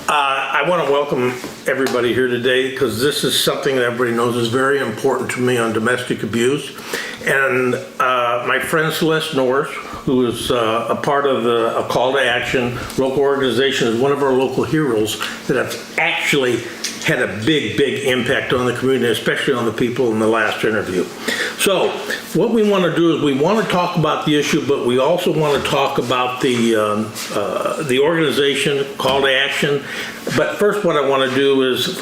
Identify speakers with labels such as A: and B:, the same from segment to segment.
A: I want to welcome everybody here today because this is something that everybody knows is very important to me on domestic abuse. And my friend Celeste Norris, who is a part of a Call to Action local organization, is one of our local heroes that have actually had a big impact on the community, especially on the people in the last interview. So what we want to do is we want to talk about the issue, but we also want to talk about the organization, Call to Action. But first what I want to do is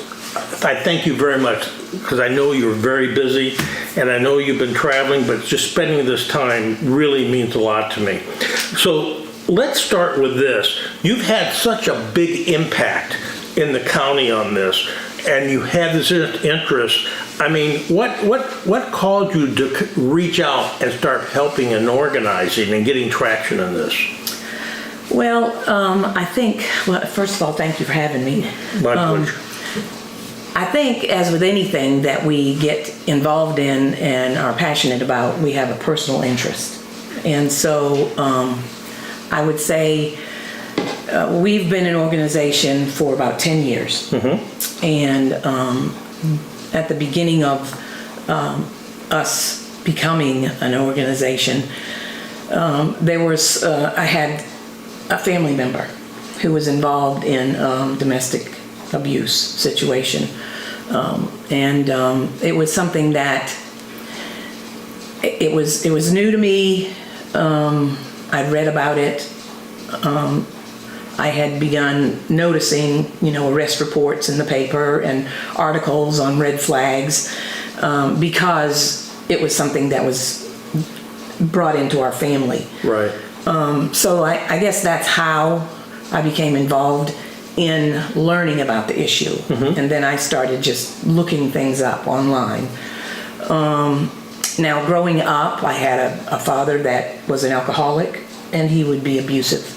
A: I thank you very much because I know you're very busy and I know you've been traveling, but just spending this time really means a lot to me. So let's start with this. You've had such a big impact in the county on this, and you had this interest. I mean, what caused you to reach out and start helping and organizing and getting traction in this?
B: Well, I think, well, first of all, thank you for having me.
A: My pleasure.
B: I think, as with anything that we get involved in and are passionate about, we have a personal interest. And so I would say we've been an organization for about 10 years. Mm-hmm. And at the beginning of us becoming an organization, I had a family member who was involved in domestic abuse situation. It was something that it was new to me. I'd read about it. I had begun noticing, arrest reports in the paper and articles on red flags because it was something that was brought into our family.
A: Right.
B: So I guess that's how I became involved in learning about the issue. Mm-hmm. And then I started just looking things up online. Now, growing up, I had a father that was an alcoholic, and he would be abusive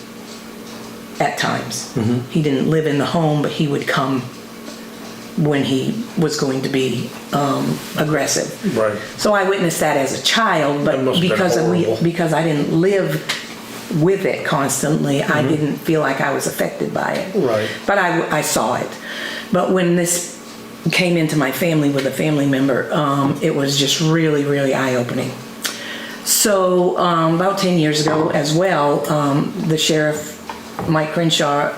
B: at times. Mm-hmm. He didn't live in the home, but he would come when he was going to be aggressive. Right. So I witnessed that as a child, but because I didn't live with it constantly, mm-hmm. I didn't feel like I was affected by it. Right. But I saw it. But when this came into my family with a family member, it was just really eye-opening. So about 10 years ago as well, the sheriff, Mike Crenshaw,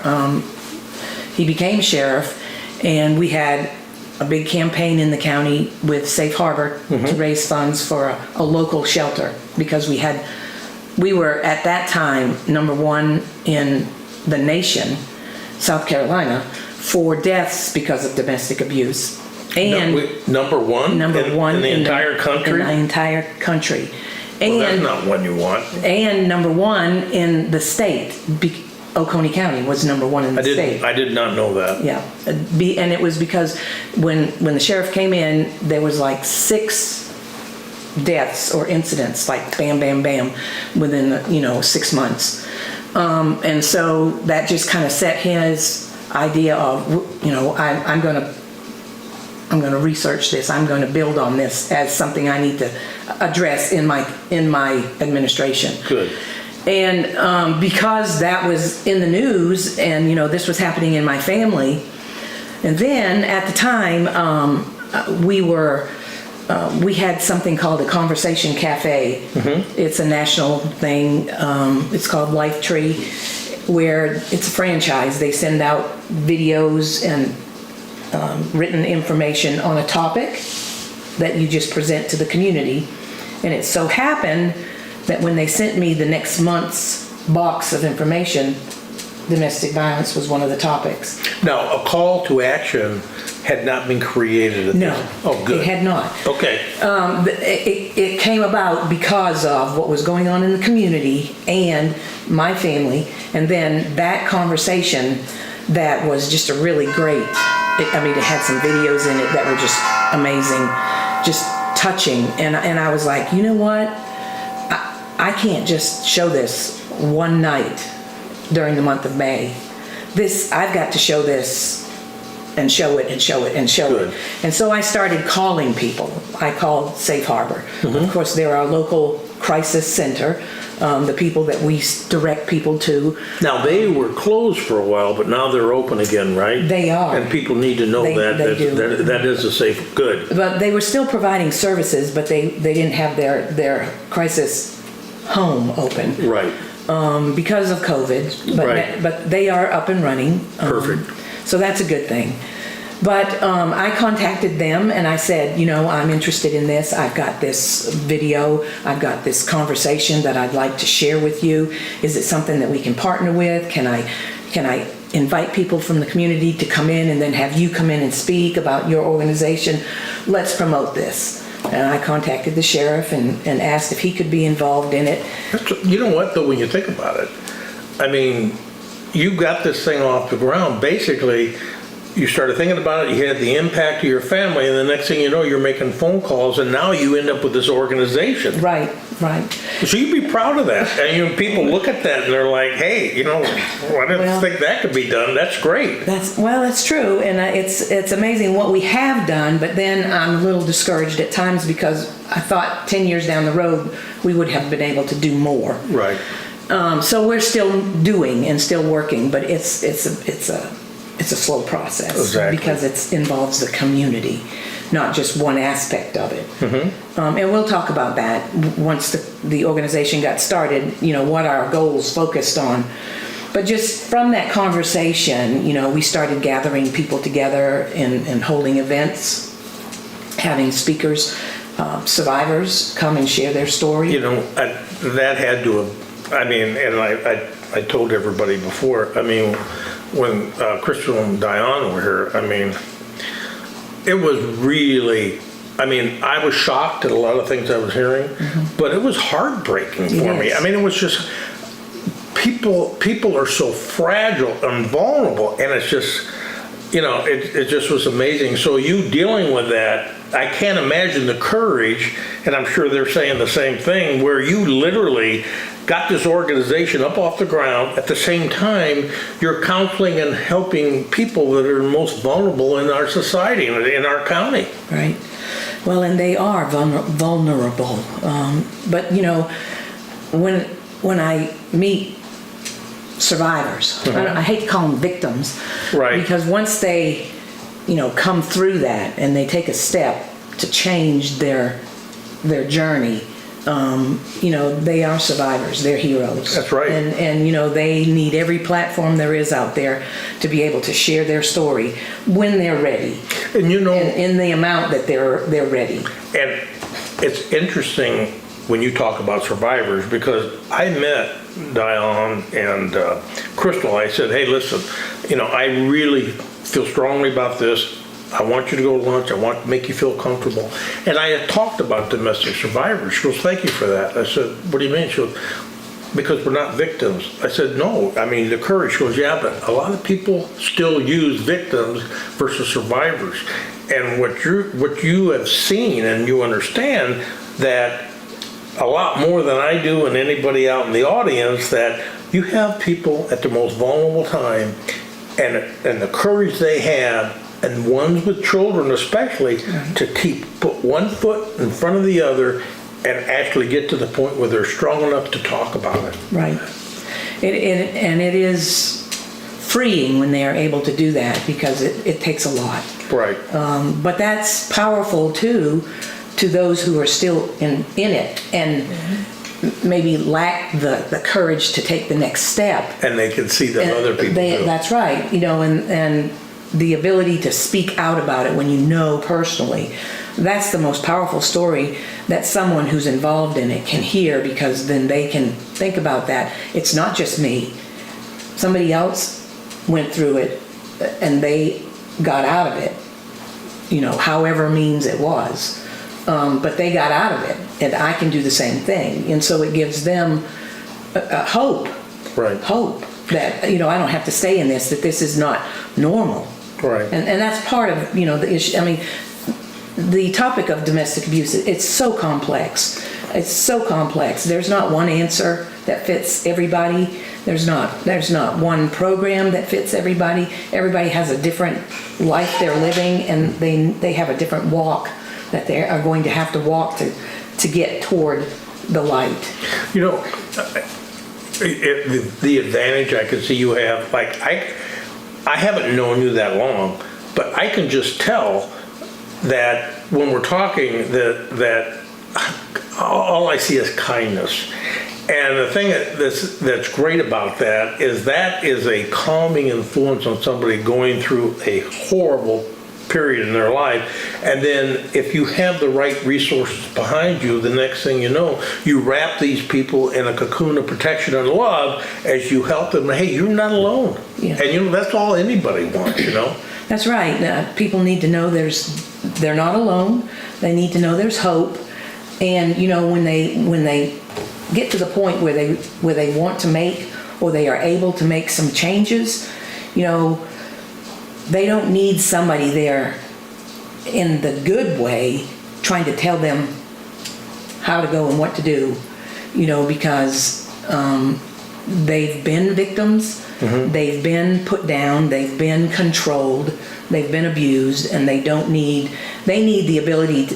B: he became sheriff, and we had a big campaign in the county with Safe Harbor mm-hmm. to raise funds for a local shelter, because we were at that time #1 in the nation, South Carolina, for deaths because of domestic abuse. And
A: number one in the entire country?
B: In the entire country.
A: Well, that's not one you want.
B: And #1 in the state. Oconee County was #1 in the state.
A: I did not know that.
B: Yeah. And it was because when the sheriff came in, there was like 6 deaths or incidents, like bam within 6 months. And so that just kind of set his idea of, I'm going to research this. I'm going to build on this as something I need to address in my administration. Good. And because that was in the news, and this was happening in my family, and then at the time we had something called a Conversation Cafe. Mm-hmm. It's a national thing. It's called Lifetree, where it's a franchise. They send out videos and written information on a topic that you just present to the community. And it so happened that when they sent me the next month's box of information, domestic violence was one of the topics.
A: Now, a call to action had not been created at
B: No.
A: this. Oh, good.
B: It had not.
A: Okay.
B: It came about because of what was going on in the community and my family, and then that conversation that was just a really great, it had some videos in it that were just amazing, just touching, and I was like, you know what? I can't just show this one night during the month of May. I've got to show this and show it and show it and show Good. It. And so I started calling people. I called Safe Harbor. Mm-hmm. Of course, they're our local crisis center. the people that we direct people to.
A: Now, they were closed for a while, but now they're open again, right?
B: They are.
A: And people need to know
B: They do.
A: that is a safe, good.
B: But they were still providing services, but they didn't have their crisis home open.
A: Right.
B: Because of COVID. But,
A: Right.
B: but they are up and running.
A: Perfect.
B: So that's a good thing. But I contacted them and I said, I'm interested in this. I've got this video. I've got this conversation that I'd like to share with you. Is it something that we can partner with? Can I invite people from the community to come in and then have you come in and speak about your organization? Let's promote this. And I contacted the sheriff and asked if he could be involved in it.
A: You know what, though, when you think about it, I mean, you got this thing off the ground. Basically, you started thinking about it, you had the impact to your family, and the next thing you know, you're making phone calls, and now you end up with this organization.
B: Right.
A: So you'd be proud of that. And people look at that and they're like, hey, I didn't think that could be done. That's great.
B: That's true, and it's amazing what we have done. But then I'm a little discouraged at times because I thought 10 years down the road we would have been able to do more.
A: Right.
B: So we're still doing and still working, but it's a slow process.
A: Exactly.
B: Because it involves the community, not just one aspect of it.
A: Mm-hmm.
B: And we'll talk about that once the organization got started, what our goals focused on. But just from that conversation, we started gathering people together and holding events, having speakers, survivors come and share their story.
A: That had to have, and I told everybody before, when Chris Rouen and Diane were here, it was really, I was shocked at a lot of things I was hearing, but it was heartbreaking for me. It was just, people are so fragile and vulnerable, and it's just, it just was amazing. So you dealing with that, I can't imagine the courage, and I'm sure they're saying the same thing, where you literally got this organization up off the ground. At the same time, you're counseling and helping people that are most vulnerable in our society, in our county.
B: Right. Well, and they are vulnerable. But, when I meet survivors, I hate to call them victims.
A: Right.
B: Because once they, come through that and they take a step to change their journey, they are survivors. They're heroes.
A: That's right.
B: And they need every platform there is out there to be able to share their story when they're ready.
A: And
B: in the amount that they're ready.
A: And it's interesting when you talk about survivors, because I met Diane and Crystal. I said, hey, listen, I really feel strongly about this. I want you to go to lunch. I want to make you feel comfortable. And I had talked about domestic survivors. She goes, thank you for that. I said, what do you mean? She goes, because we're not victims. I said, no, the courage. She goes, yeah, but a lot of people still use victims versus survivors. And what you have seen, and you understand that a lot more than I do and anybody out in the audience, that you have people at the most vulnerable time, and the courage they have, and ones with children especially, to put one foot in front of the other and actually get to the point where they're strong enough to talk about it.
B: Right. And it is freeing when they are able to do that, because it takes a lot.
A: Right.
B: But that's powerful too, to those who are still in it and maybe lack the courage to take the next step.
A: And they can see that other people do.
B: That's right. And the ability to speak out about it when you know personally, that's the most powerful story that someone who's involved in it can hear, because then they can think about that. It's not just me. Somebody else went through it and they got out of it, however means it was. But they got out of it, and I can do the same thing. And so it gives them hope.
A: Right.
B: Hope that, I don't have to stay in this, that this is not normal.
A: Right.
B: And that's part of, the issue. The topic of domestic abuse, it's so complex. It's so complex. There's not one answer that fits everybody. There's not one program that fits everybody. Everybody has a different life they're living, and they have a different walk that they are going to have to walk to get toward the light.
A: You know, the advantage I can see you have, like I haven't known you that long, but I can just tell that when we're talking that all I see is kindness. And the thing that's great about that is a calming influence on somebody going through a horrible period in their life. And then if you have the right resources behind you, the next thing you know, you wrap these people in a cocoon of protection and love as you help them. Hey, you're not alone.
B: Yeah.
A: And that's all anybody wants,
B: That's right. People need to know they're not alone. They need to know there's hope. And when they get to the point where they want to make, or they are able to make some changes, they don't need somebody there in the good way trying to tell them how to go and what to do, because they've been victims, they've been put down, they've been controlled, they've been abused, and they need the ability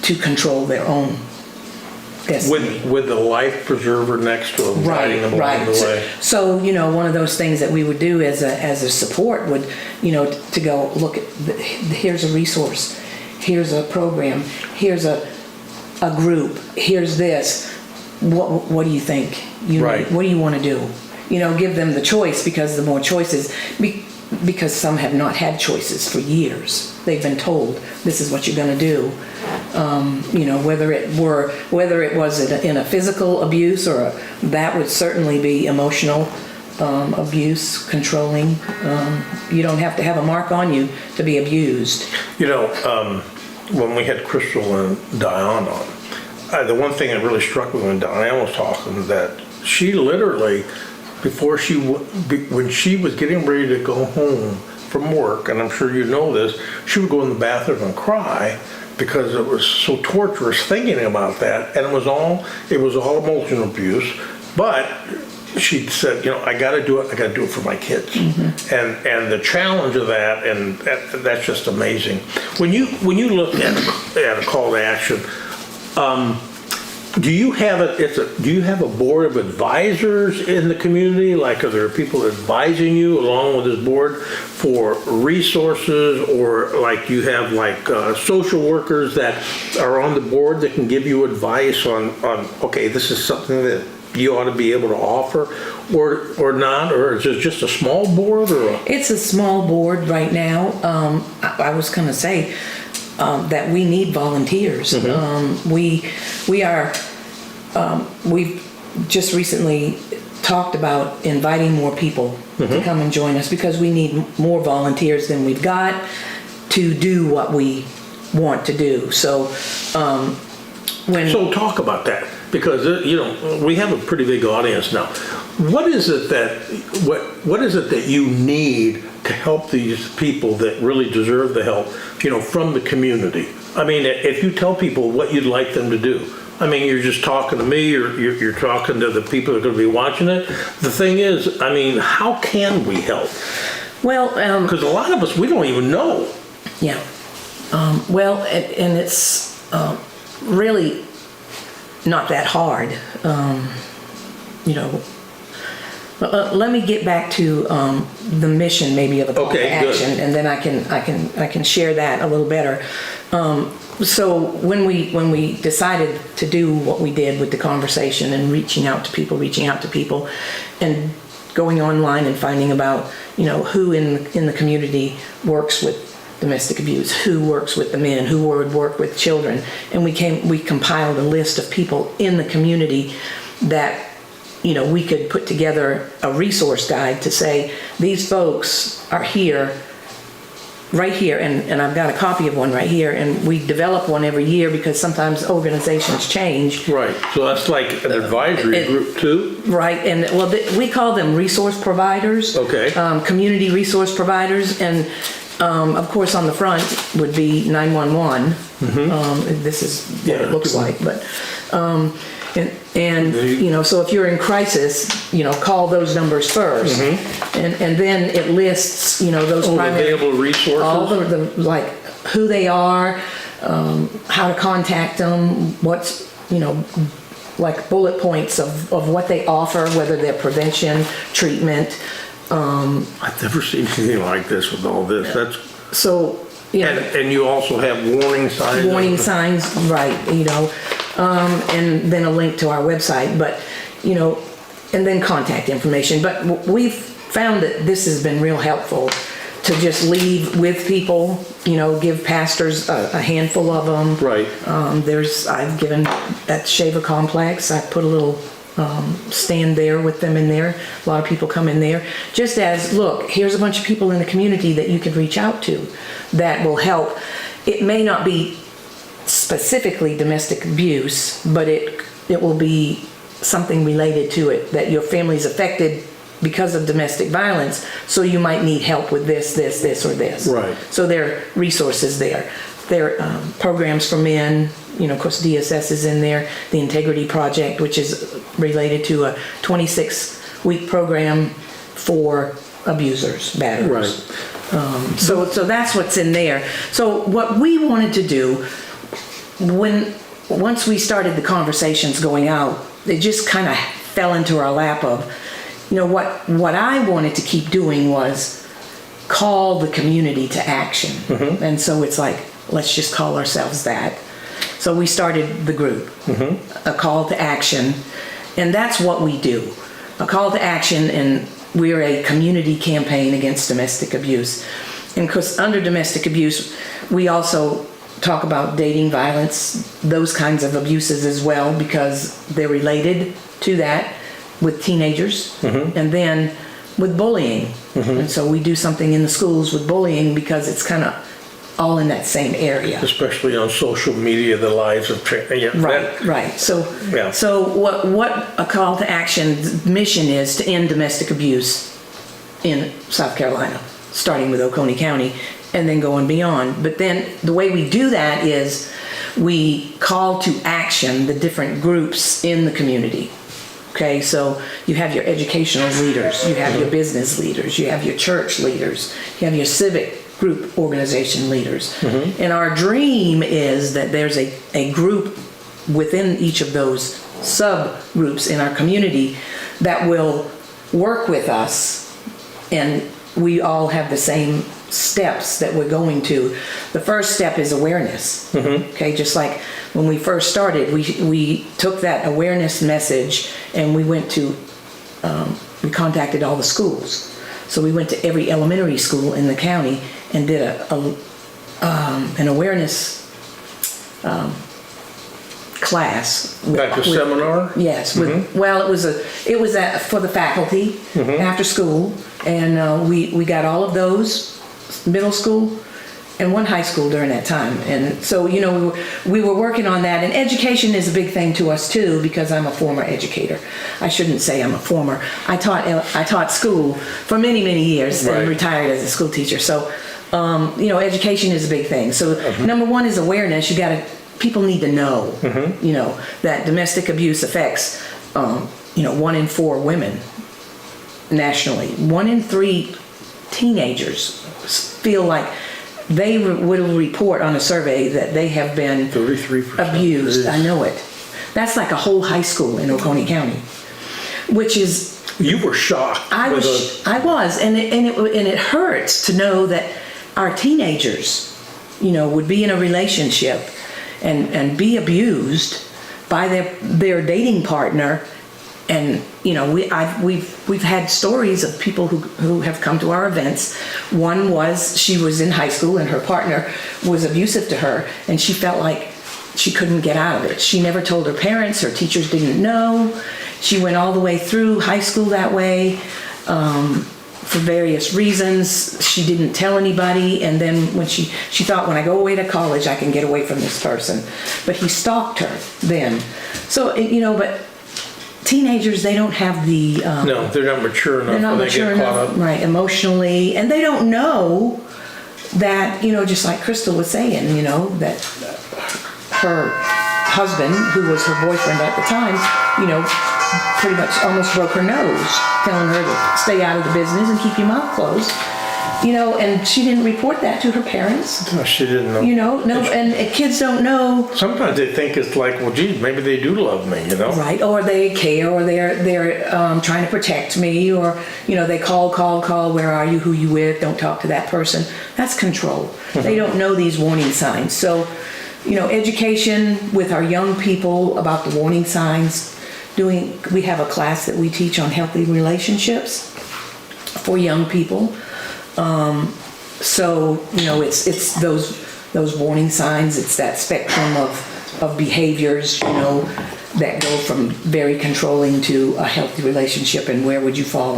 B: to control their own destiny.
A: With the life preserver next to them, guiding them along the way.
B: So, one of those things that we would do as a support would, to go, look, here's a resource, here's a program, here's a group, here's this. What do you think? What do you want to do? Give them the choice, because the more choices, because some have not had choices for years. They've been told this is what you're going to do. Whether it was in a physical abuse, or that would certainly be emotional abuse, controlling. You don't have to have a mark on you to be abused.
A: When we had Chris Rouen and Diane on, the one thing that really struck me when Diane was talking, that she literally, when she was getting ready to go home from work, and I'm sure you know this, she would go in the bathroom and cry because it was so torturous thinking about that, and it was all emotional abuse. But she said, I got to do it for my kids, and the challenge of that, and that's just amazing. When you look at a call to action, do you have a board of advisors in the community? Like, are there people advising you along with this board for resources, or like you have social workers that are on the board that can give you advice on okay, this is something that you ought to be able to offer, or not, or is it just a small board? Or
B: It's a small board right now. I was going to say that we need volunteers. We've just recently talked about inviting more people to come and join us, because we need more volunteers than we've got to do what we want to do. So
A: talk about that, because we have a pretty big audience now. What is it that you need to help these people that really deserve the help, from the community? I mean, if you tell people what you'd like them to do, I mean, you're just talking to me, or you're talking to the people that are going to be watching it. The thing is, I mean, how can we help?
B: Well,
A: because a lot of us, we don't even know.
B: Yeah. And it's really not that hard. Let me get back to the mission, maybe, of a call to action,
A: good.
B: And then I can share that a little better. So when we decided to do what we did with the conversation and reaching out to people, and going online and finding about who in the community works with domestic abuse, who works with the men, who would work with children, and we compiled a list of people in the community that we could put together a resource guide to say, these folks are here, right here, and I've got a copy of one right here, and we develop one every year because sometimes organizations change.
A: Right, so that's like an advisory group too?
B: Right, and we call them resource providers.
A: Okay.
B: Community resource providers, and of course on the front would be 911. This is what it looks like, but so if you're in crisis, call those numbers first, and then it lists those primary
A: available resources,
B: all the like who they are, how to contact them, like bullet points of what they offer, whether they're prevention, treatment.
A: I've never seen anything like this with all this. That's,
B: So,
A: and you also have warning signs.
B: warning signs, right, and then a link to our website, but, and then contact information. But we've found that this has been real helpful to just leave with people, give pastors a handful of them.
A: Right.
B: I've given at Shaver Complex, I put a little stand there with them in there. A lot of people come in there. Just as, look, here's a bunch of people in the community that you could reach out to that will help. It may not be specifically domestic abuse, but it will be something related to it, that your family's affected because of domestic violence, so you might need help with this, or this.
A: Right.
B: So there are resources there. There are programs for men, of course DSS is in there, the Integrity Project, which is related to a 26-week program for abusers, batterers.
A: Right.
B: So that's what's in there. So what we wanted to do, once we started the conversations going out, it just kind of fell into our lap of, what I wanted to keep doing was call the community to action.
A: Mm-hmm.
B: And so it's like, let's just call ourselves that. So we started the group,
A: Mm-hmm.
B: a call to action, and that's what we do. A call to action, and we're a community campaign against domestic abuse. And because under domestic abuse, we also talk about dating violence, those kinds of abuses as well, because they're related to that with teenagers,
A: Mm-hmm.
B: and then with bullying. And so we do something in the schools with bullying because it's kind of all in that same area.
A: Especially on social media, the lives of
B: Right. So,
A: Yeah.
B: so what a call to action mission is to end domestic abuse in South Carolina, starting with Oconee County and then going beyond. But then the way we do that is we call to action the different groups in the community. Okay, so you have your educational leaders, you have your business leaders, you have your church leaders, you have your civic group organization leaders.
A: Mm-hmm.
B: And our dream is that there's a group within each of those subgroups in our community that will work with us, and we all have the same steps that we're going to. The first step is awareness.
A: Mm-hmm.
B: Okay, just like when we first started, we took that awareness message and we went to, we contacted all the schools. So we went to every elementary school in the county and did an awareness class.
A: Like a seminar?
B: Yes. Well, it was for the faculty after school, and we got all of those, middle school and one high school during that time. And so, we were working on that, and education is a big thing to us too, because I'm a former educator. I shouldn't say I'm a former. I taught school for many, many years and retired as a school teacher. So, education is a big thing. So number one is awareness. People need to know, that domestic abuse affects, 1 in 4 women nationally. 1 in 3 teenagers feel like they will report on a survey that they have been
A: 33%
B: abused. I know it. That's like a whole high school in Oconee County, which is.
A: You were shocked.
B: I was, and it hurts to know that our teenagers, would be in a relationship and be abused by their dating partner. And we've had stories of people who have come to our events. One was, she was in high school and her partner was abusive to her, and she felt like she couldn't get out of it. She never told her parents, her teachers didn't know. She went all the way through high school that way. For various reasons, she didn't tell anybody, and then when she thought, when I go away to college, I can get away from this person. But he stalked her then. So, but teenagers, they don't have the...
A: no, they're not mature enough.
B: They're not mature enough, right, emotionally, and they don't know that, just like Crystal was saying, that her husband, who was her boyfriend at the time, pretty much almost broke her nose, telling her to stay out of the business and keep your mouth closed. And she didn't report that to her parents.
A: No, she didn't know.
B: No, and kids don't know.
A: Sometimes they think it's like, well, geez, maybe they do love me,
B: Right, or they care, or they're trying to protect me, or they call, where are you, who you with, don't talk to that person. That's control. They don't know these warning signs. So, education with our young people about the warning signs. We have a class that we teach on healthy relationships for young people. It's those warning signs. It's that spectrum of behaviors, that go from very controlling to a healthy relationship, and where would you fall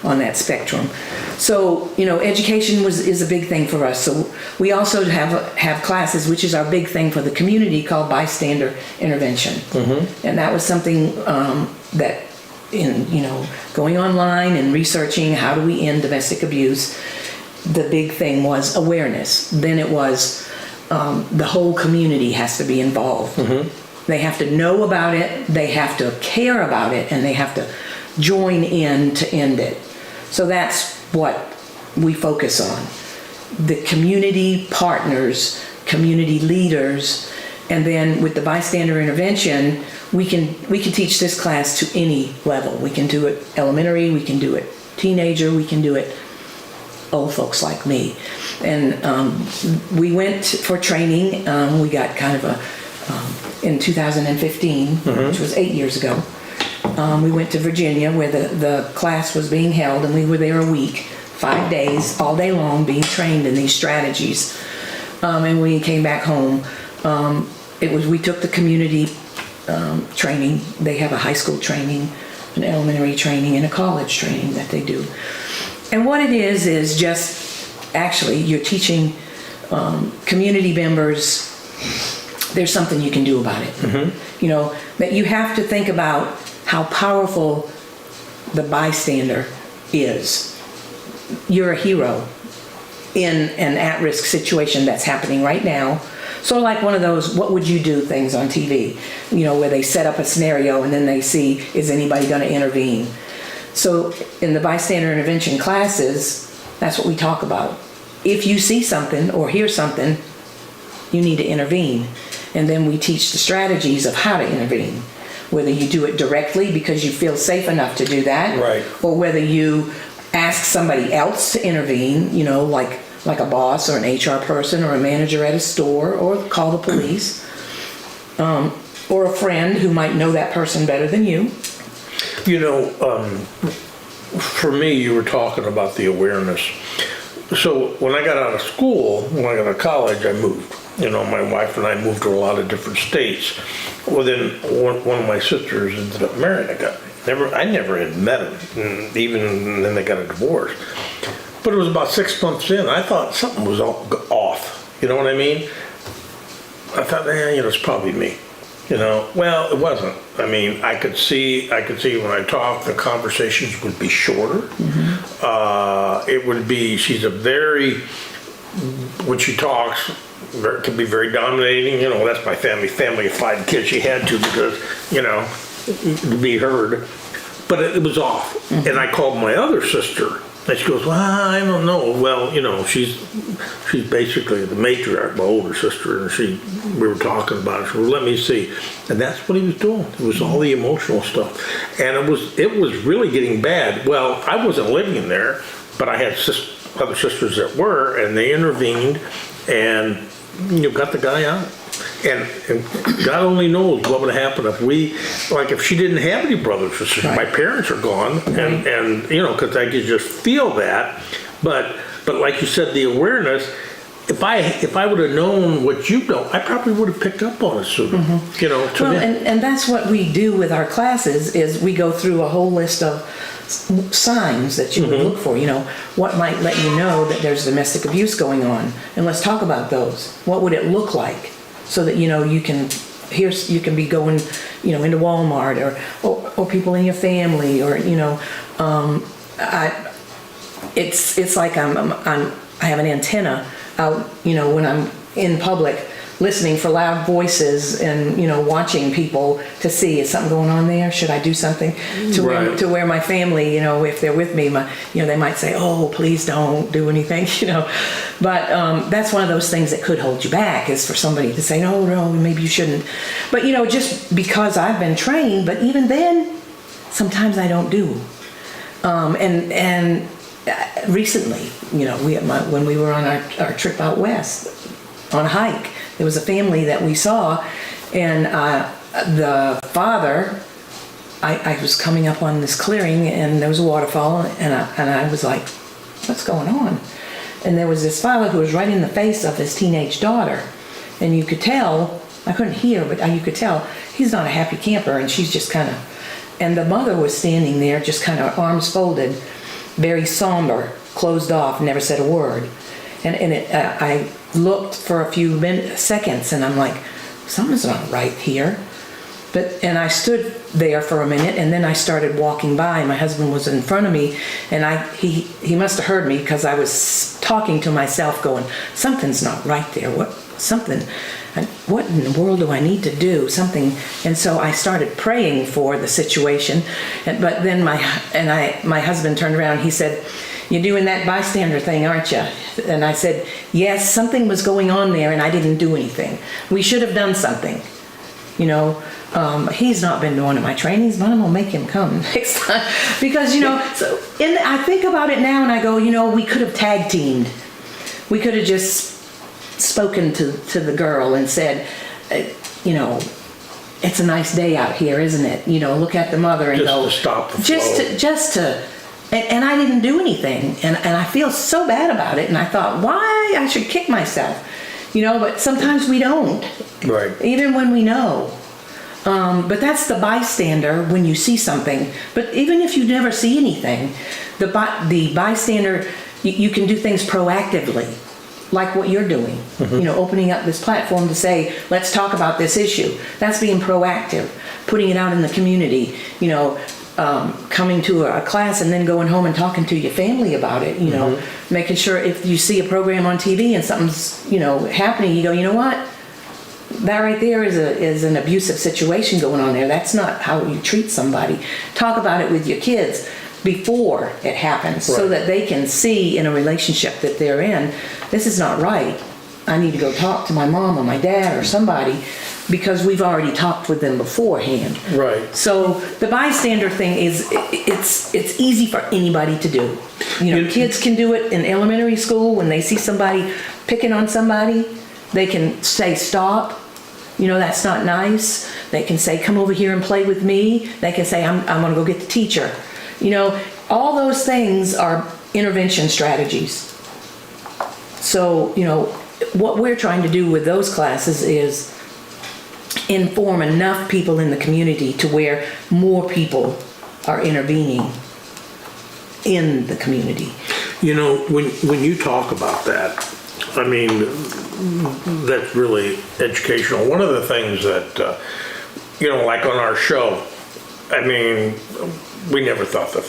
B: on that spectrum. So, education is a big thing for us. So we also have classes, which is our big thing for the community, called bystander intervention. Mm-hmm. And that was something that in, going online and researching how do we end domestic abuse, the big thing was awareness. Then it was the whole community has to be involved. Mm-hmm. They have to know about it, they have to care about it, and they have to join in to end it. So that's what we focus on. The community partners, community leaders, and then with the bystander intervention, we can teach this class to any level. We can do it elementary, we can do it teenager, we can do it old folks like me. And we went for training. We got kind of in 2015, mm-hmm. which was 8 years ago. We went to Virginia where the class was being held, and we were there a week, 5 days, all day long, being trained in these strategies. And when we came back home, we took the community training. They have a high school training, an elementary training, and a college training that they do. And what it is just actually you're teaching community members there's something you can do about it. Mm-hmm. That you have to think about how powerful the bystander is. You're a hero in an at-risk situation that's happening right now. Sort of like one of those what would you do things on TV, where they set up a scenario and then they see, is anybody going to intervene? So in the bystander intervention classes, that's what we talk about. If you see something or hear something, you need to intervene. And then we teach the strategies of how to intervene. Whether you do it directly because you feel safe enough to do that,
A: right,
B: or whether you ask somebody else to intervene, like a boss or an HR person or a manager at a store, or call the police, or a friend who might know that person better than you.
A: For me, you were talking about the awareness. So when I got out of school, when I got out of college, I moved. My wife and I moved to a lot of different states. Well, then one of my sisters ended up marrying a guy. I never had met him, and even then they got a divorce. But it was about 6 months in, I thought something was off. You know what I mean? I thought, it's probably me. Well, it wasn't. I mean, I could see when I talked, the conversations would be shorter. Mm-hmm. It would be, when she talks, can be very dominating. That's my family of 5 kids. She had to because, to be heard. But it was off. Mm-hmm. And I called my other sister. And she goes, well, I don't know. Well, she's basically the matriarch, my older sister, and we were talking about it. She goes, let me see. And that's what he was doing. It was all the emotional stuff. And it was really getting bad. Well, I wasn't living there, but I had other sisters that were, and they intervened and got the guy out. And God only knows what would happen if she didn't have any brothers or sisters. Right. My parents are gone, and because I could just feel that. But like you said, the awareness. If I would have known what you know, I probably would have picked up on it sooner. Mm-hmm.
B: And that's what we do with our classes is we go through a whole list of signs that you would look for. What might let you know that there's domestic abuse going on, and let's talk about those. What would it look like? So that you can be going into Walmart or people in your family, or it's like I have an antenna out when I'm in public listening for loud voices and, watching people to see, is something going on there? Should I do something?
A: Right.
B: To where my family, if they're with me, they might say, oh, please don't do anything, But that's one of those things that could hold you back, is for somebody to say, no, maybe you shouldn't. But, just because I've been trained, but even then, sometimes I don't do. And recently, when we were on our trip out west on a hike, there was a family that we saw, and the father, I was coming up on this clearing, and there was a waterfall, and I was like, what's going on? And there was this father who was right in the face of his teenage daughter, and you could tell, I couldn't hear, but you could tell he's not a happy camper, and she's just kind of, and the mother was standing there just kind of arms folded, very somber, closed off, never said a word. And I looked for a few seconds, and I'm like, something's not right here. And I stood there for a minute, and then I started walking by. My husband was in front of me, and he must have heard me, because I was talking to myself, going, something's not right there. What in the world do I need to do? Something. And so I started praying for the situation. But then my husband turned around. He said, you're doing that bystander thing, aren't you? And I said, yes, something was going on there, and I didn't do anything. We should have done something. He's not been doing my trainings, but I'm gonna make him come next time, because I think about it now, and I go, we could have tag teamed. We could have just spoken to the girl and said, it's a nice day out here, isn't it? Look at the mother and go,
A: to stop the flow.
B: And I didn't do anything, and I feel so bad about it, and I thought, why? I should kick myself, but sometimes we don't.
A: Right.
B: Even when we know. But that's the bystander when you see something. But even if you never see anything, the bystander, you can do things proactively, like what you're doing. Mm-hmm. Opening up this platform to say, let's talk about this issue. That's being proactive, putting it out in the community, coming to a class and then going home and talking to your family about it, mm-hmm. Making sure if you see a program on TV and something's, happening, you go, you know what? That right there is an abusive situation going on there. That's not how you treat somebody. Talk about it with your kids before it happens, right, so that they can see in a relationship that they're in, this is not right. I need to go talk to my mom or my dad or somebody, because we've already talked with them beforehand.
A: Right.
B: So the bystander thing it's easy for anybody to do. Kids can do it in elementary school when they see somebody picking on somebody. They can say, stop, that's not nice. They can say, come over here and play with me. They can say, I'm going to go get the teacher. All those things are intervention strategies. So, what we're trying to do with those classes is inform enough people in the community to where more people are intervening in the community.
A: When you talk about that, I mean, that's really educational. One of the things that, like on our show, I mean, we never thought that,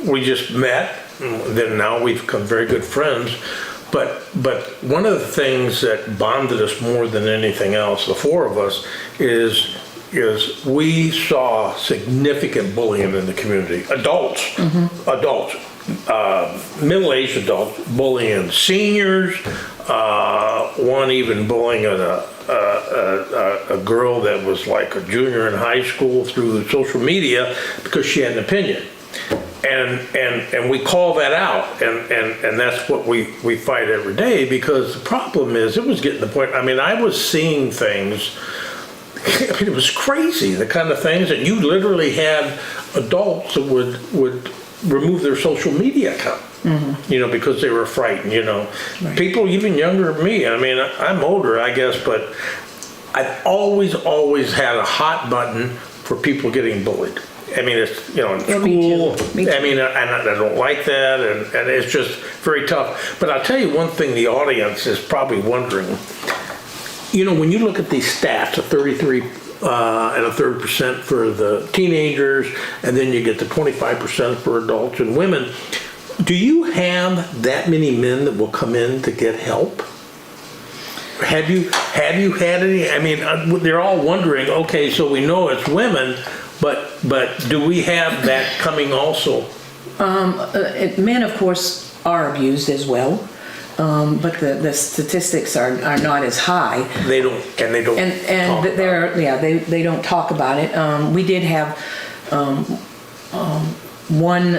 A: we just met, and then now we've become very good friends. But one of the things that bonded us more than anything else, the four of us, is we saw significant bullying in the community. Adults, middle-aged adults bullying seniors, one even bullying a girl that was like a junior in high school through social media because she had an opinion. And we call that out, and that's what we fight every day, because the problem is it was getting to the point, I mean, I was seeing things, I mean, it was crazy, the kind of things that you literally had adults that would remove their social media account, mm-hmm. Because they were frightened, Right. People even younger than me, I mean, I'm older, I guess, but I've always had a hot button for people getting bullied. I mean, it's, in school,
B: me too.
A: I mean, and I don't like that, and it's just very tough. But I'll tell you one thing the audience is probably wondering. When you look at these stats, a 33 and a third % for the teenagers, and then you get the 25% for adults and women, do you have that many men that will come in to get help have you had any? I mean, they're all wondering. Okay, so we know it's women, but do we have that coming also?
B: Men, of course, are abused as well, but the statistics are not as high.
A: They don't
B: And they don't talk about it. We did have one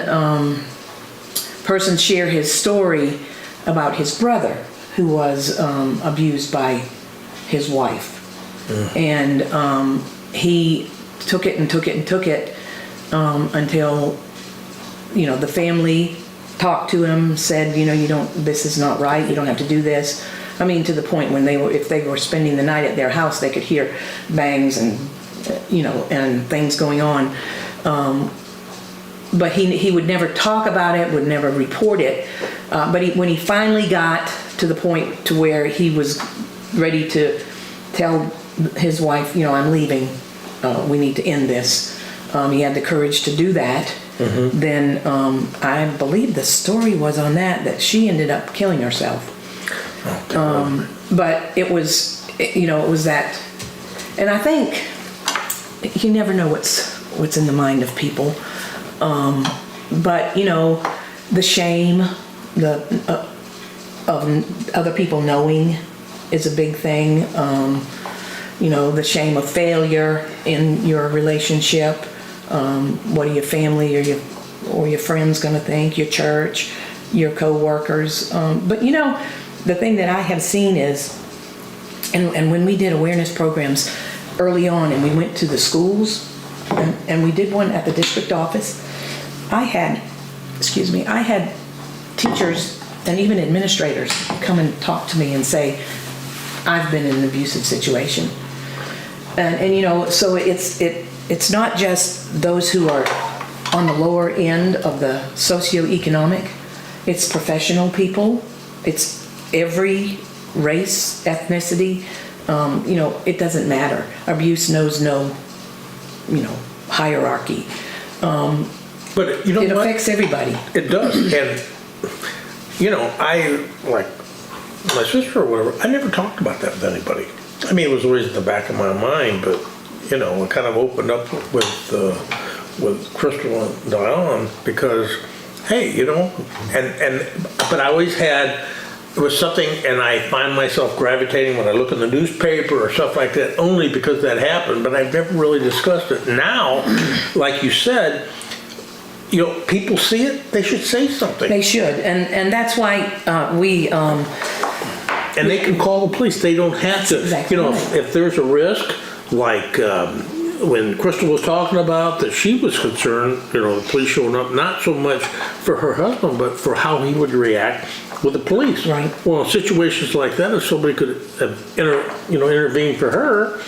B: person share his story about his brother who was abused by his wife, and he took it until the family talked to him, said, this is not right, you don't have to do this. I mean, to the point when if they were spending the night at their house, they could hear bangs and and things going on. But he would never talk about it, would never report it. But when he finally got to the point to where he was ready to tell his wife, I'm leaving, we need to end this. He had the courage to do that. Then I believe the story was on that she ended up killing herself. But it was that, and I think you never know what's in the mind of people. But the shame of other people knowing is a big thing. The shame of failure in your relationship. What are your family or your friends going to think? Your church, your co-workers. But the thing that I have seen is, and when we did awareness programs early on, and we went to the schools, and we did one at the district office. I had teachers and even administrators come and talk to me and say, I've been in an abusive situation. And so it's not just those who are on the lower end of the socioeconomic, it's professional people, it's every race, ethnicity, it doesn't matter. Abuse knows no, hierarchy.
A: But
B: it affects everybody.
A: It does. And, I, like my sister or whatever, I never talked about that with anybody. I mean, it was always in the back of my mind, but, it kind of opened up with Crystal and Diane because, hey, but I always had, it was something, and I find myself gravitating when I look in the newspaper or stuff like that, only because that happened, but I've never really discussed it. Now, like you said, people see it, they should say something.
B: They should, and that's why we...
A: and they can call the police. They don't have to,
B: exactly right.
A: If there's a risk, like when Crystal was talking about that she was concerned, the police showing up, not so much for her husband, but for how he would react with the police.
B: Right.
A: Well, in situations like that, if somebody could intervene for her,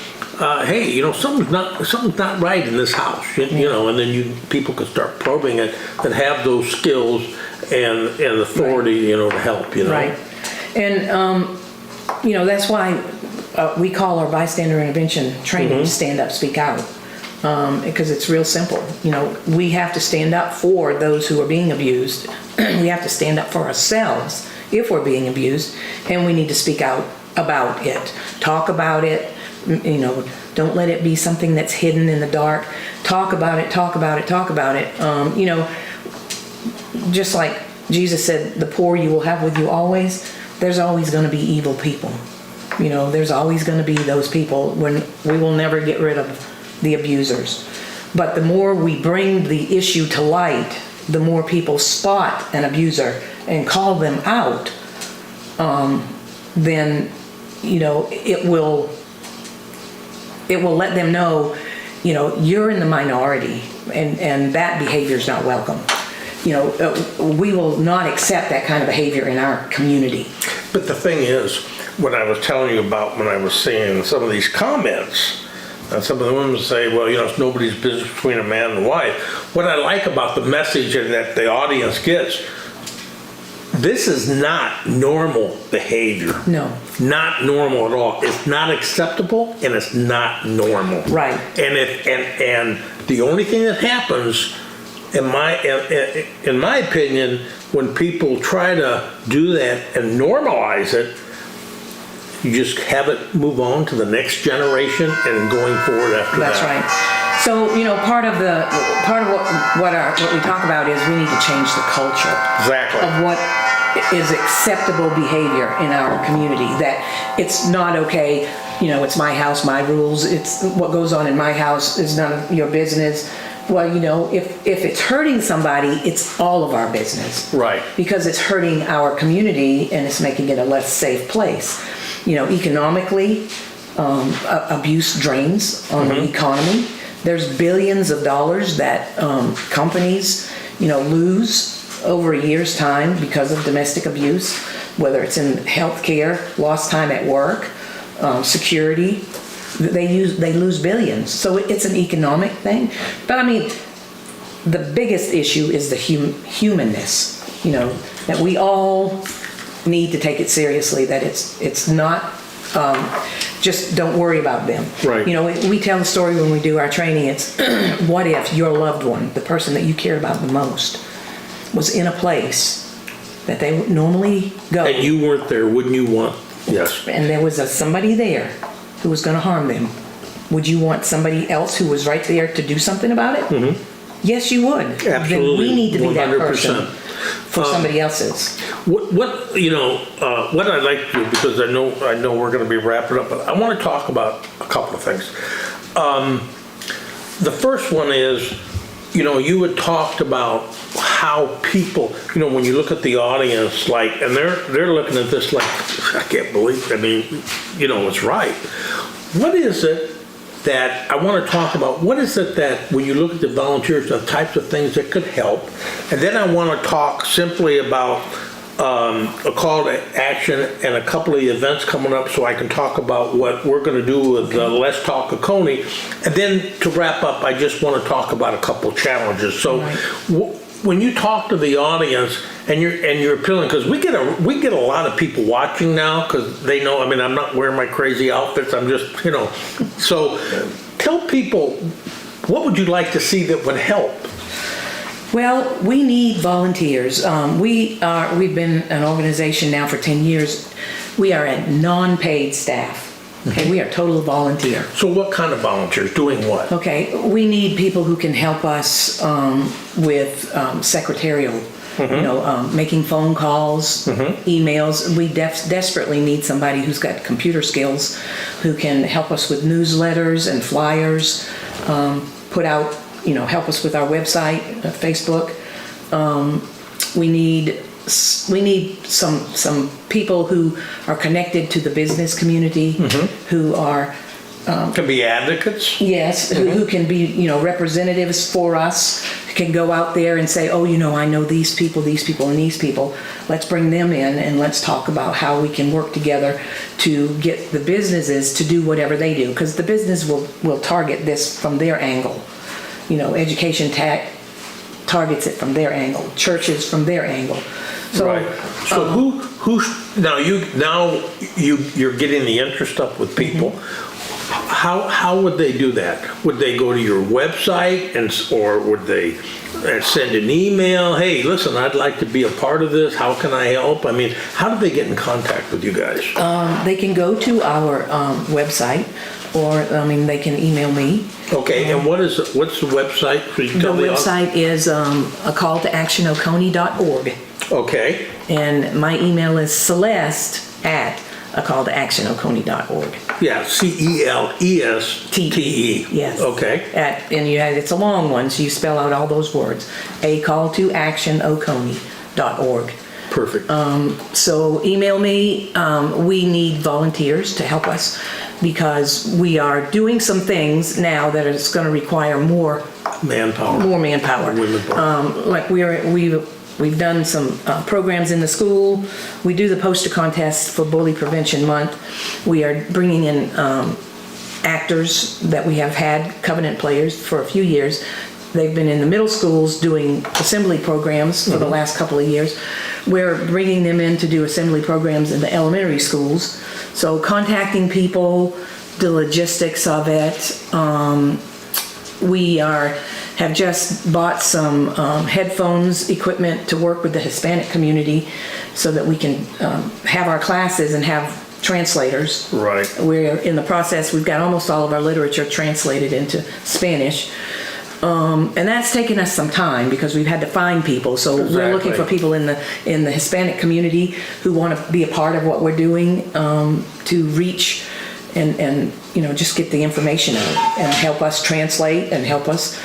A: hey, something's not right in this house, and then people could start probing it and have those skills and authority, to help,
B: Right. And, that's why we call our bystander intervention training Stand Up, Speak Out, because it's real simple. We have to stand up for those who are being abused. We have to stand up for ourselves if we're being abused, and we need to speak out about it. Talk about it. Don't let it be something that's hidden in the dark. Talk about it, talk about it, talk about it. Just like Jesus said, the poor you will have with you always, there's always going to be evil people. There's always going to be those people when we will never get rid of the abusers. But the more we bring the issue to light, the more people spot an abuser and call them out, then, it will let them know, you're in the minority and that behavior is not welcome. We will not accept that kind of behavior in our community.
A: But the thing is, what I was telling you about when I was seeing some of these comments, and some of the women say, well, it's nobody's business between a man and a wife. What I like about the message and that the audience gets, this is not normal behavior.
B: No.
A: Not normal at all. It's not acceptable and it's not normal.
B: Right.
A: And the only thing that happens, in my opinion, when people try to do that and normalize it, You just have it move on to the next generation and going forward after
B: That's
A: that.
B: right. So, part of what we talk about is we need to change the culture
A: Exactly.
B: of what is acceptable behavior in our community. That it's not okay, it's my house, my rules. It's what goes on in my house is none of your business. Well, if it's hurting somebody, it's all of our business.
A: Right.
B: Because it's hurting our community and it's making it a less safe place. Economically, abuse drains on the economy. There's billions of dollars that companies, lose over a year's time because of domestic abuse, whether it's in healthcare, lost time at work, security. They lose billions. So it's an economic thing. But the biggest issue is the humanness, that we all need to take it seriously, that it's not just don't worry about them.
A: Right.
B: We tell the story when we do our training. It's what if your loved one, the person that you care about the most, was in a place that they would normally go.
A: And you weren't there, wouldn't you want? Yes.
B: And there was somebody there who was going to harm them. Would you want somebody else who was right there to do something about it? Mm-hmm. Yes, you would.
A: Absolutely.
B: Then we need to be
A: 100%.
B: that person for somebody else's.
A: What I'd like to do, because I know we're going to be wrapping up, but I want to talk about a couple of things. The first one is, you had talked about how people, when you look at the audience, and they're looking at this like, I can't believe, it's right. What is it that I want to talk about? What is it that when you look at the volunteers, the types of things that could help? And then I want to talk simply about a call to action and a couple of events coming up, so I can talk about what we're going to do with Let's Talk Oconee. And then to wrap up, I just want to talk about a couple of challenges. So when you talk to the audience and you're appealing, because we get a lot of people watching now, because they know, I'm not wearing my crazy outfits, I'm just, so tell people, what would you like to see that would help?
B: Well, we need volunteers. We've been an organization now for 10 years. We are at non-paid staff. Okay, we are total volunteer.
A: So what kind of volunteers? Doing what?
B: Okay, we need people who can help us with secretarial, making phone calls, emails. We desperately need somebody who's got computer skills, who can help us with newsletters and flyers, put out, help us with our website, Facebook. We need some people who are connected to the business community, who are
A: Can be advocates?
B: yes, who can be representatives for us, can go out there and say, oh, I know these people, and these people. Let's bring them in and let's talk about how we can work together to get the businesses to do whatever they do, because the business will target this from their angle. Education targets it from their angle, churches from their angle. So,
A: right. So you're getting the interest up with people. How would they do that? Would they go to your website or would they send an email? Hey, listen, I'd like to be a part of this. How can I help? How do they get in contact with you guys?
B: they can go to our website, or they can email me.
A: Okay, and what's the website? Could you tell
B: The
A: me?
B: website is a call to action Oconee.org.
A: Okay.
B: And my email is Celeste at a call to action Oconee.org.
A: Yeah, CELESTE.
B: Yes.
A: Okay.
B: It's a long one, so you spell out all those words. A call to action Oconee.org.
A: Perfect.
B: So email me. We need volunteers to help us, because we are doing some things now that is going to require more
A: Manpower.
B: Women power. Like we've done some programs in the school. We do the poster contest for Bully Prevention Month. We are bringing in actors that we have had, Covenant players, for a few years. They've been in the middle schools doing assembly programs for the last couple of years. We're bringing them in to do assembly programs in the elementary schools. So contacting people, the logistics of it. We have just bought some headphones equipment to work with the Hispanic community, so that we can have our classes and have translators.
A: Right.
B: We're in the process, we've got almost all of our literature translated into Spanish. And that's taken us some time because we've had to find people. So we're looking for people in the Hispanic community who want to be a part of what we're doing, to reach and just get the information out and help us translate and help us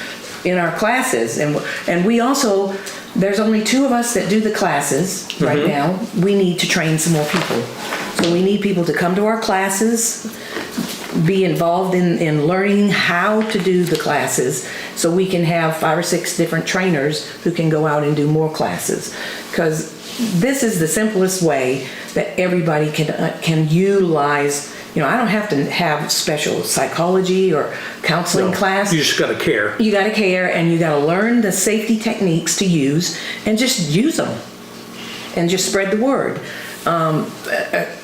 B: in our classes. And we also, there's only 2 of us that do the classes right now. We need to train some more people. So we need people to come to our classes, be involved in learning how to do the classes, so we can have 5 or 6 different trainers who can go out and do more classes. Because this is the simplest way that everybody can utilize. I don't have to have special psychology or counseling class.
A: You just got to care.
B: You got to care, and you got to learn the safety techniques to use and just use them and just spread the word.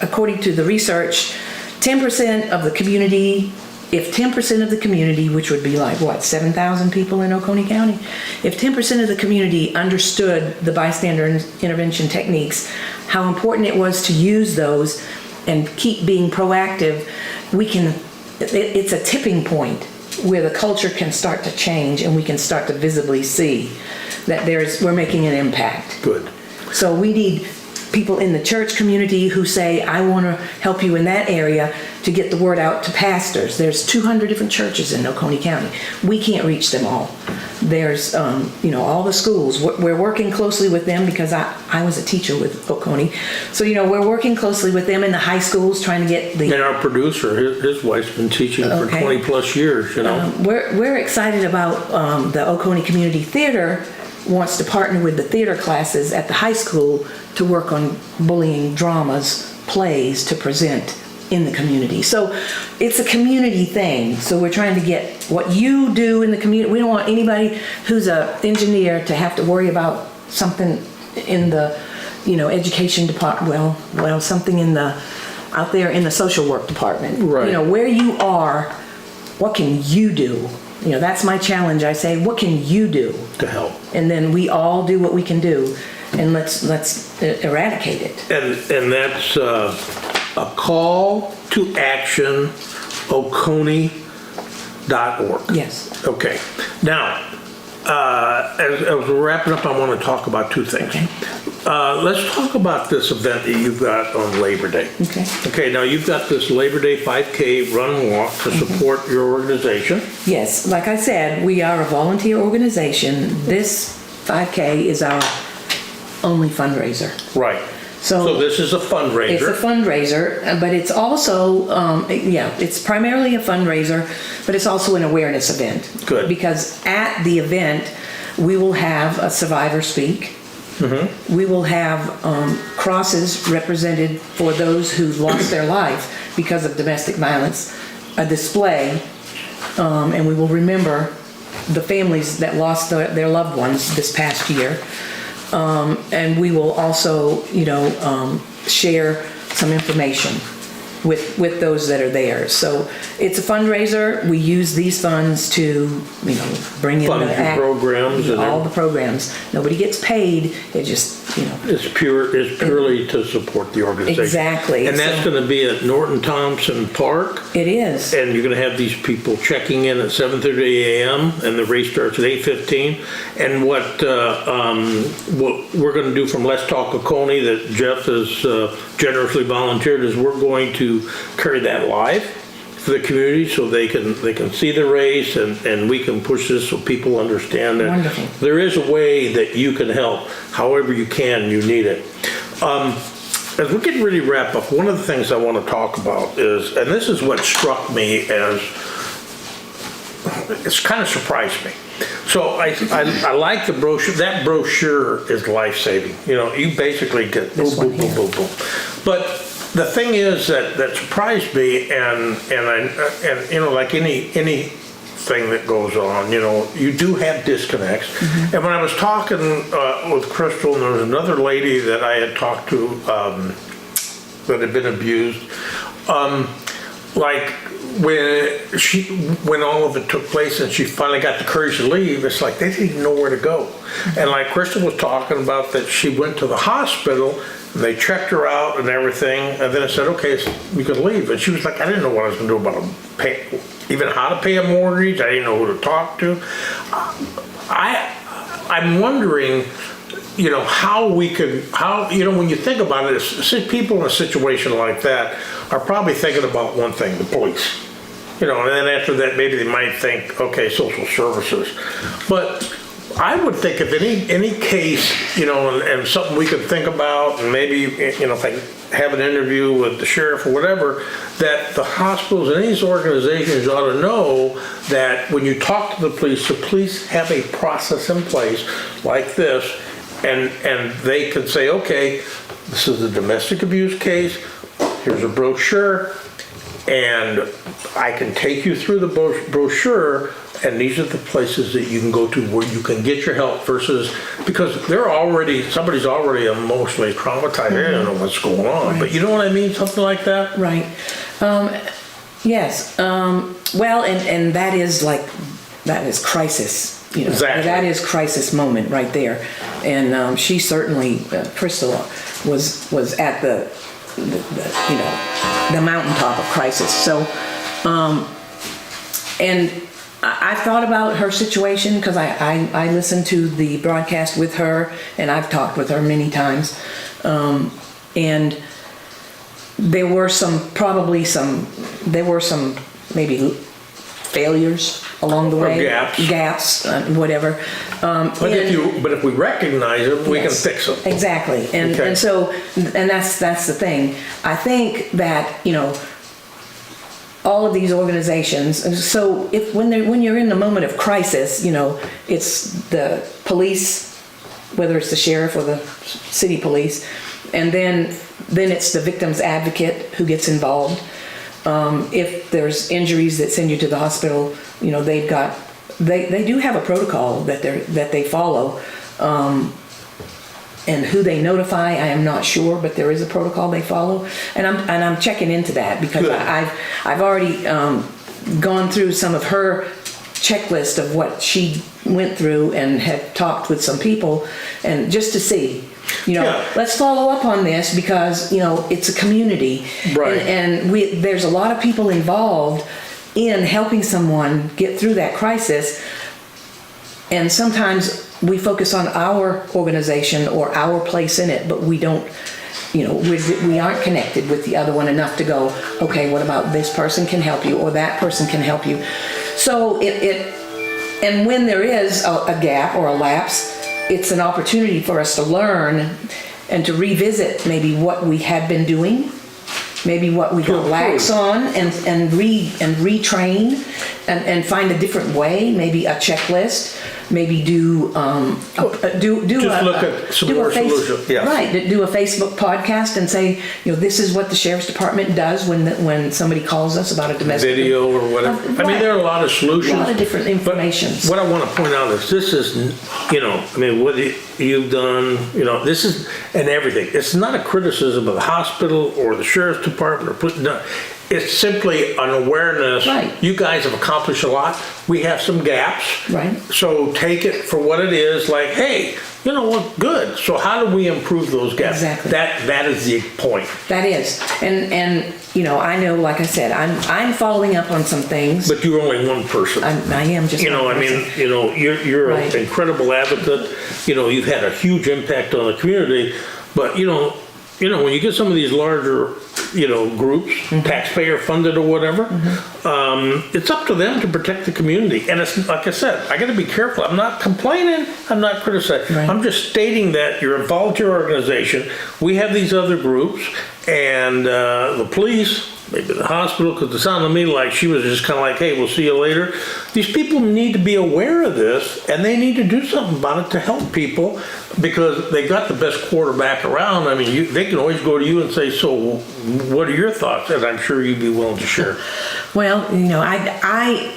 B: According to the research, 10% of the community, if 10% of the community, which would be like, 7,000 people in Oconee County? If 10% of the community understood the bystander intervention techniques, how important it was to use those and keep being proactive, it's a tipping point where the culture can start to change and we can start to visibly see that we're making an impact.
A: Good.
B: So we need people in the church community who say, I want to help you in that area, to get the word out to pastors. There's 200 different churches in Oconee County. We can't reach them all. There's, all the schools. We're working closely with them because I was a teacher with Oconee. So, we're working closely with them in the high schools trying to get the...
A: And our producer, his wife's been teaching for 20 plus years,
B: We're excited about the Oconee Community Theater wants to partner with the theater classes at the high school to work on bullying dramas, plays to present in the community. So it's a community thing. So we're trying to get what you do in the community. We don't want anybody who's an engineer to have to worry about something in the, education department. Well, something out there in the social work department.
A: Right.
B: Where you are, what can you do? That's my challenge. I say, what can you do
A: to help? And
B: then we all do what we can do, and let's eradicate it.
A: And that's a call to action, Oconee.org.
B: Yes.
A: Okay. Now, as we're wrapping up, I want to talk about 2 things.
B: Okay.
A: Let's talk about this event that you've got on Labor Day.
B: Okay.
A: Okay, now you've got this Labor Day 5K run and walk to support your organization.
B: Yes, like I said, we are a volunteer organization. This 5K is our only fundraiser.
A: Right. So this is a fundraiser.
B: It's a fundraiser, but it's also, it's primarily a fundraiser, but it's also an awareness event.
A: Good.
B: Because at the event, we will have a survivor speak. Mm-hmm. We will have crosses represented for those who've lost their life because of domestic violence, a display, and we will remember the families that lost their loved ones this past year. And we will also, share some information with those that are there. So it's a fundraiser. We use these funds to, bring in
A: fund the programs and
B: all the programs. Nobody gets paid. It just,
A: It's purely to support the organization.
B: Exactly.
A: And that's going to be at Norton Thompson Park.
B: It is.
A: And you're going to have these people checking in at 7:30 a.m. and the race starts at 8:15. And what we're going to do from Let's Talk Oconee that Jeff has generously volunteered is we're going to carry that live for the community so they can see the race and we can push this so people understand that
B: Wonderful.
A: There is a way that you can help. However you can, you need it. As we're getting ready to wrap up, one of the things I want to talk about is, and this is what struck me as, it's kind of surprised me. So I like the brochure. That brochure is life-saving. You basically get boom, boom, boom, boom, boom. But the thing is that surprised me, and like anything that goes on, you do have disconnects. Mm-hmm. And when I was talking with Crystal, and there was another lady that I had talked to that had been abused, like when all of it took place and she finally got the courage to leave, it's like they didn't even know where to go. And like Kristen was talking about, that she went to the hospital, and they checked her out and everything, and then it said, okay, so you can leave. And she was like, I didn't know what I was gonna do about even how to pay a mortgage. I didn't know who to talk to. I'm wondering, how we could, when you think about it, people in a situation like that are probably thinking about one thing, the police. And then after that, maybe they might think, okay, social services. But I would think if any case, and something we could think about, and maybe, if I have an interview with the sheriff or whatever, that the hospitals and these organizations ought to know that when you talk to the police have a process in place like this, and they can say, okay, this is a domestic abuse case, here's a brochure, and I can take you through the brochure, and these are the places that you can go to where you can get your help, versus, because somebody's already emotionally traumatized, they don't know what's going on. Right. But you know what I mean? Something like that?
B: Right. Yes. Well, and that is crisis.
A: Exactly.
B: That is crisis moment right there. And she certainly, Crystal, was at the mountaintop of crisis. So, and I've thought about her situation, because I listened to the broadcast with her, and I've talked with her many times. And there were some maybe failures along the way. Gaps, whatever.
A: But if we recognize them, we can fix them.
B: Exactly. And that's the thing. I think that, all of these organizations, so when you're in the moment of crisis, it's the police, whether it's the sheriff or the city police, and then it's the victim's advocate who gets involved. If there's injuries that send you to the hospital, they do have a protocol that they follow. And who they notify, I am not sure, but there is a protocol they follow, and I'm checking into that, because I've already gone through some of her checklist of what she went through, and have talked with some people, and just to see, let's follow up on this, because it's a community,
A: right?
B: And there's a lot of people involved in helping someone get through that crisis, and sometimes we focus on our organization or our place in it, but we don't, we aren't connected with the other one enough to go, okay, what about this person can help you, or that person can help you. So and when there is a gap or a lapse, it's an opportunity for us to learn and to revisit maybe what we had been doing, maybe what we got lax on, and retrain, and find a different way, maybe a checklist, maybe do a Facebook podcast and say, this is what the sheriff's department does when somebody calls us about a domestic
A: video or whatever.
B: Right.
A: I mean, there are a lot of solutions.
B: A lot of different information.
A: What I want to point out is this is, what you've done, this is, and everything. It's not a criticism of the hospital or the sheriff's department it's simply an awareness.
B: Right.
A: You guys have accomplished a lot. We have some gaps.
B: Right.
A: So take it for what it is. Like, hey, what? Good. So how do we improve those gaps?
B: Exactly.
A: That is the point.
B: That is, and I know, like I said, I'm following up on some things.
A: But you're only one person.
B: I am just.
A: You're right. An incredible advocate. You've had a huge impact on the community. But when you get some of these larger, groups, taxpayer funded or whatever, it's up to them to protect the community. And it's like I said, I got to be careful. I'm not complaining. I'm not criticizing.
B: Right.
A: I'm just stating that you're a volunteer organization. We have these other groups, and the police, maybe the hospital, because it sounded to me like she was just kind of like, hey, we'll see you later. These people need to be aware of this, and they need to do something about it to help people, because they've got the best quarterback around. I mean, they can always go to you and say, so what are your thoughts? And I'm sure you'd be willing to share.
B: Well, I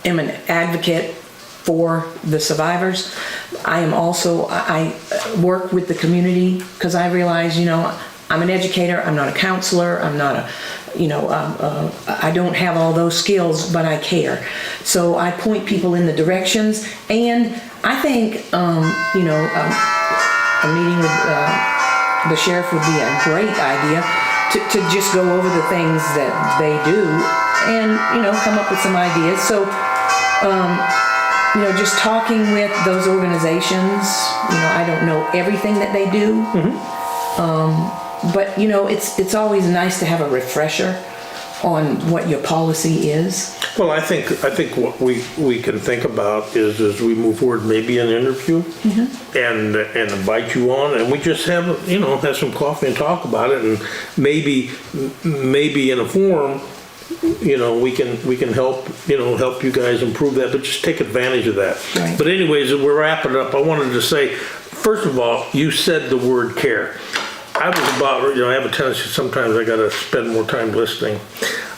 B: am an advocate for the survivors. I am also, I work with the community, because I realize, I'm an educator, I'm not a counselor, I'm not a, I don't have all those skills, but I care. So I point people in the directions, and I think, a meeting with the sheriff would be a great idea to just go over the things that they do and, come up with some ideas. So, just talking with those organizations, I don't know everything that they do. But it's always nice to have a refresher on what your policy is.
A: Well, I think what we can think about is as we move forward, maybe an interview and invite you on, and we just have have some coffee and talk about it, and maybe in a forum, we can help help you guys improve that, but just take advantage of that.
B: Right.
A: But anyways, as we're wrapping it up, I wanted to say, first of all, you said the word care. I was about, I have a tendency, sometimes I gotta spend more time listening,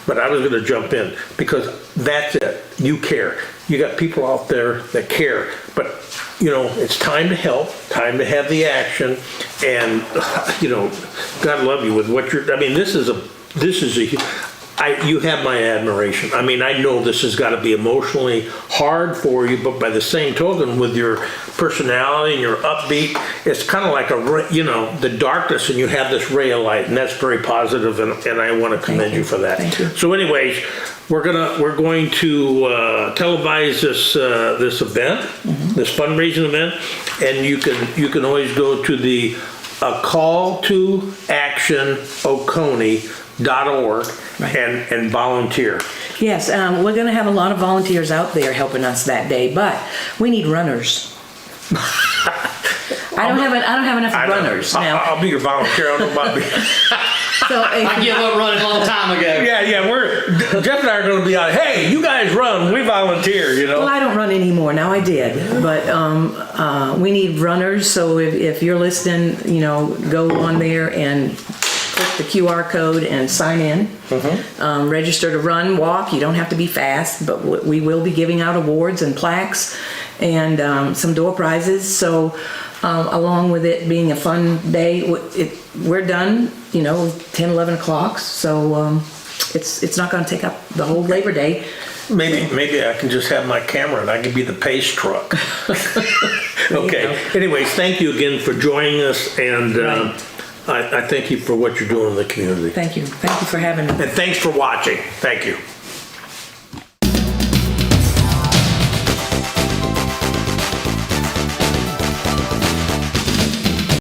A: but I was gonna jump in, because that's it, you care. You got people out there that care, but it's time to help, time to have the action, and God love you with what you're, you have my admiration. I mean, I know this has got to be emotionally hard for you, but by the same token, with your personality and your upbeat, it's kind of like the darkness, and you have this ray of light, and that's very positive, and I want to commend you for that.
B: Thank you.
A: So anyways, we're going to televise this event, this fundraising event, and you can always go to the call to action Oconee.org and volunteer.
B: Yes, we're going to have a lot of volunteers out there helping us that day, but we need runners. I don't have enough runners now.
A: I'll be your volunteer. I don't know about me.
B: So
C: I gave up running a long time ago.
A: Yeah. Jeff and I are going to be out. Hey, you guys run. We volunteer.
B: Well, I don't run anymore now. I did, but we need runners. So if you're listening, go on there and click the QR code and sign in. Register to run, walk. You don't have to be fast, but we will be giving out awards and plaques and some door prizes. So along with it being a fun day, we're done, 10, 11 o'clock. So it's not going to take up the whole Labor Day.
A: Maybe I can just have my camera and I can be the pace truck. Okay. Anyways, thank you again for joining us, and I thank you for what you're doing in the community.
B: Thank you. Thank you for having me.
A: And thanks for watching. Thank you.